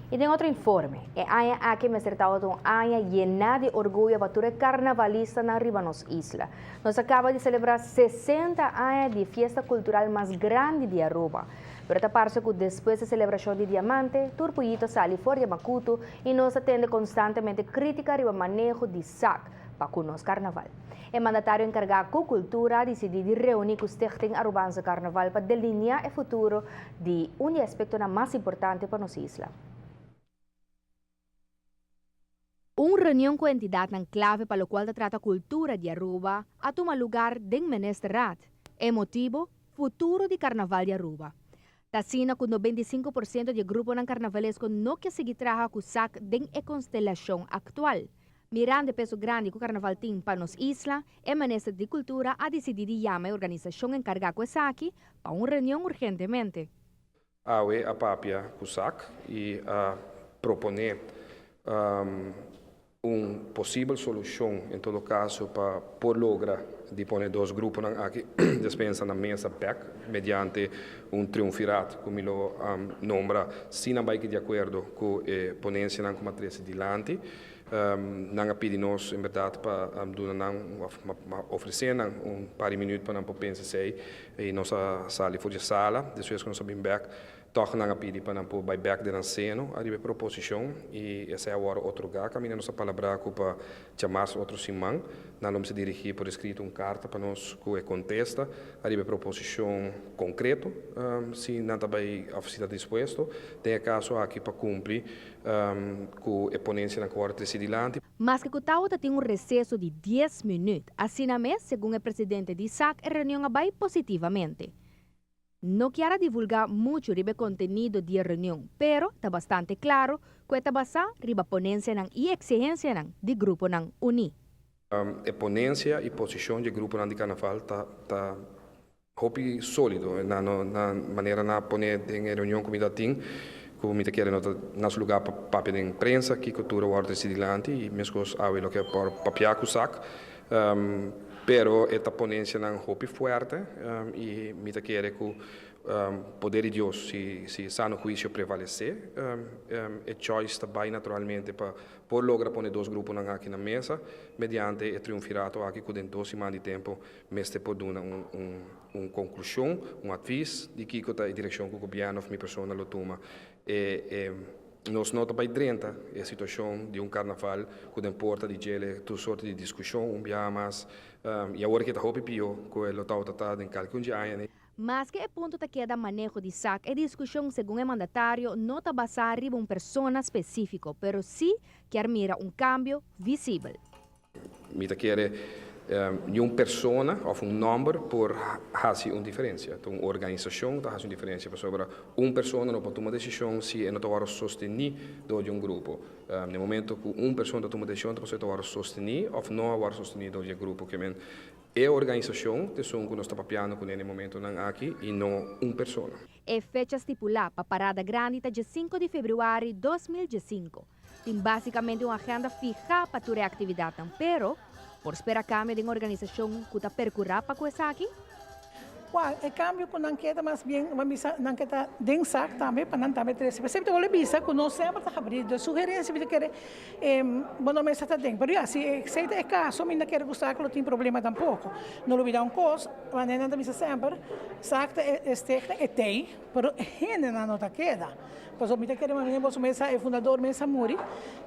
E tem outro informe. É aqui me acertado um ano llena de orgulho para o carnavalista na Ribanos Isla. Nós acaba de celebrar 60 anos de festa cultural mais grande de Aruba. Pero esta parte que depois da celebração de Diamante, Turpuyito sale fora de Macuto e nós atende constantemente crítica sobre o manejo de SAC para o nosso carnaval. O mandatário encarregado com cultura decidiu de reunir com o Stichting Arubanse Carnaval para delinear o futuro de aspecto mais importante para nossa isla. Uma reunião com a entidade na clave para o qual trata a cultura de Aruba a tomar lugar em Menesterat. É motivo futuro de Carnaval de Aruba. Tacina com 95% de grupo na carnavalesco não quer seguir trabalhando com o SAC em a constelação atual. Mirando o peso grande que o Carnaval tem para nos isla, o Ministro de Cultura a decidido chamar a organização encarregada com o SAC para uma reunião urgentemente. A papia com o SAC e a proponer uma possível solução, em todo caso, para por lograr de pôr dois grupos aqui dispensa na mesa back, mediante triunvirato, como ele nombra, se não vai de acordo com a ponência na matriz de lante. Não pedi nós, em verdade, para oferecer par de minutos para pensar e nós saímos fora da sala, depois que nós vamos back, toch não pedi para pôr back de cena, a proposição e essa é agora outro lugar, caminha nossa palavra para chamar outro simão, não vamos dirigir por escrito uma carta para nós que contesta, a proposição concreta, se não está bem a oficina disposto, tem caso aqui para cumprir com a ponência na corte decidilante. Mas que o Tauta tem um recesso de 10 minutos, assim na mês, segundo o presidente de SAC, a reunião vai positivamente. Não quero divulgar muito sobre o conteúdo da reunião, pero está bastante claro que está basado na ponência e exigência do grupo UNI. A ponência e posição do grupo de carnaval está sólido na maneira de poner em reunião como está tem. Como te querem nosso lugar para papel de imprensa, que cultura o ordem decidilante e mesmo o que é por papel com sac, pero esta ponência não é forte e me te querem que poder de Deus se sano juízo prevalecer, a choice está bem naturalmente para por lograr pôr dois grupos aqui na mesa, mediante o triunvirato aqui com 2 semanas de tempo, mas te pode dar uma conclusão, um aviso de que a direção que o governo, minha pessoa, lo toma. Nós não estamos dentro da situação de carnaval que importa de gele toda sorte de discussão, mas e agora que está hopi pio, que ele está tratado em calcun de ano. Mas que o ponto que queda manejo de SAC é discussão segundo o mandatário não está basada em uma pessoa específica, mas sim quer mirar cambio visível. Me quer uma pessoa ou número por fazer uma diferença. Então, uma organização faz uma diferença sobre uma pessoa não pode tomar decisão se não está sostener de grupo. No momento que uma pessoa toma decisão, você está sostener ou não está sostener do grupo que é a organização que nós estamos papiando no momento aqui e não uma pessoa. A fecha estipulada para a parada grande está dia 5 de fevereiro de 2015. Tem basicamente uma agenda fija para a atividade, pero por esperar cambio de uma organização que está percorrendo para começar aqui? O cambio com a enquete, mas bem, uma enquete de SAC também, para não também ter esse. Sempre eu visa que não sempre está abrindo, sugerência de querer, bom, mas está dentro. Mas se é caso, ainda quer gostar que não tem problema tampouco. Não olvidar coisa, mas ainda visa sempre, SAC é tem, mas ainda não está queda. Pois eu me quero uma mesa é fundador mesa Muri,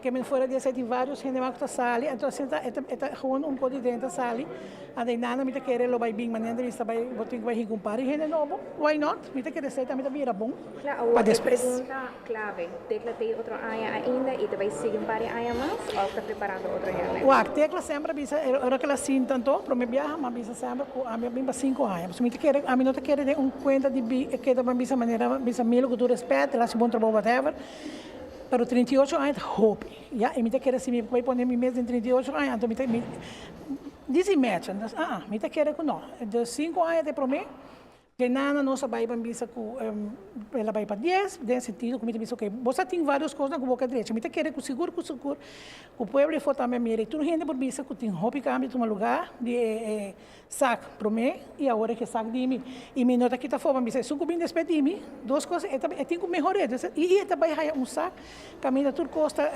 que me fora de ser vários gente mais que sali, então assim está gewoon pouco de dentro sali, a de nada me quer lo vai bem, mas ainda vista vai botar vai comprar gente novo, why not? Me quer ser também vira bom. Claro, a pergunta clave, tecla tem outra área ainda e vai seguir um par de áreas mais ou está preparando outra área? O tecla sempre visa, era que ela sim tanto, para me viajar, mas visa sempre a minha bimba 5 anos. Me quer a mim não te quer de conta de que da visa maneira visa mil que tu respeita, ela se bom trabalho whatever. Pero 38 anos, hope. Ja, e me quer assim, me vai pôr minha mesa em 38 anos, então me diz imagine, me quer que não. De 5 anos de para mim, Genana nossa vai bambisa com ela vai para 10, desse sentido, como diz que você tem várias coisas na boca direita. Me quer com seguro, o povo foi também mire, tudo gente por bisa que tem hobby cambio de um lugar de sac para mim e agora que sac de mim e me nota que tá fora bambisa, só que despedir de mim, duas coisas, é tem que melhorar, e também vai sac, caminha tudo costa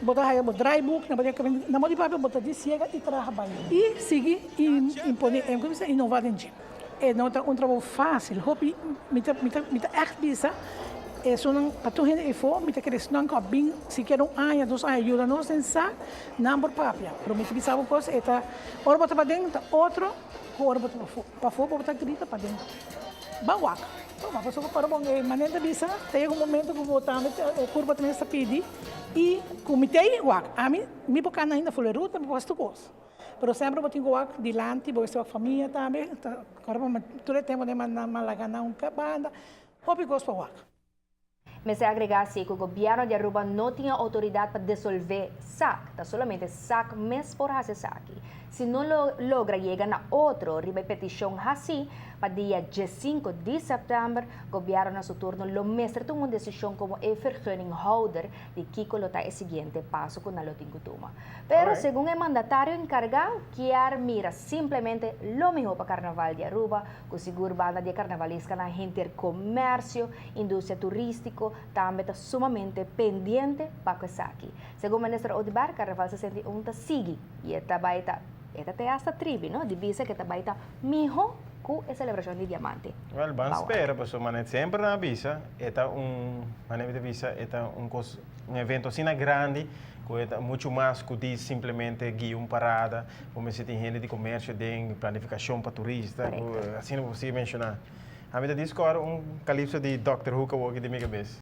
botar aí o dry book, na mão de papel botar de cega e trabalhar e seguir e impor, inovar em dia. Não é um trabalho fácil, hobby, me echt bisa, zo'n patogen even, me querer snang op bing, se quer aia, dos ajuda nos em sa, não por papia, pero me bisa uma coisa, eta, ora bota para dentro, outro, ora bota para fora, bota grita para dentro. Bawak. Mas pessoa para bom, maneira bisa, tem um momento que botando, curva também está pedi, e comitei wak, a mim, me boca ainda fuleruta, me posto coisa. Pero sempre eu tenho wak dilante, vou estar a família também, agora todo o tempo de malagana banda, hobby gosto para wak. Mas se agregasse que o governo de Aruba não tinha autoridade para dissolver SAC, tá solamente SAC mes por hacer SAC. Se não logra chegar na outro, riba petição assim, para dia 5 de setembro, o governo na seu turno lo mestre tomou uma decisão como o vergunninghouder de que colocar o seguinte passo com a lotingutuma. Pero, segundo o mandatário encargado, quer mira simplesmente lo melhor para o carnaval de Aruba, com seguro banda de carnavalesca na intercomércio, indústria turística, também está sumamente pendente para o SAC. Segundo o ministro Odibar, carnaval 61 está sigue e está baita. Esta é esta tribo, não? De bisa que está baita melhor com a celebração de diamante. Well, vamos esperar, pessoal, mas sempre na visa, maneira de visa, um evento assim grande, com muito mais que simplesmente guia uma parada, como se tem gente de comércio, tem planificação para turista, assim você mencionar. A minha diz agora calipso de Dr. Who que eu de minha cabeça.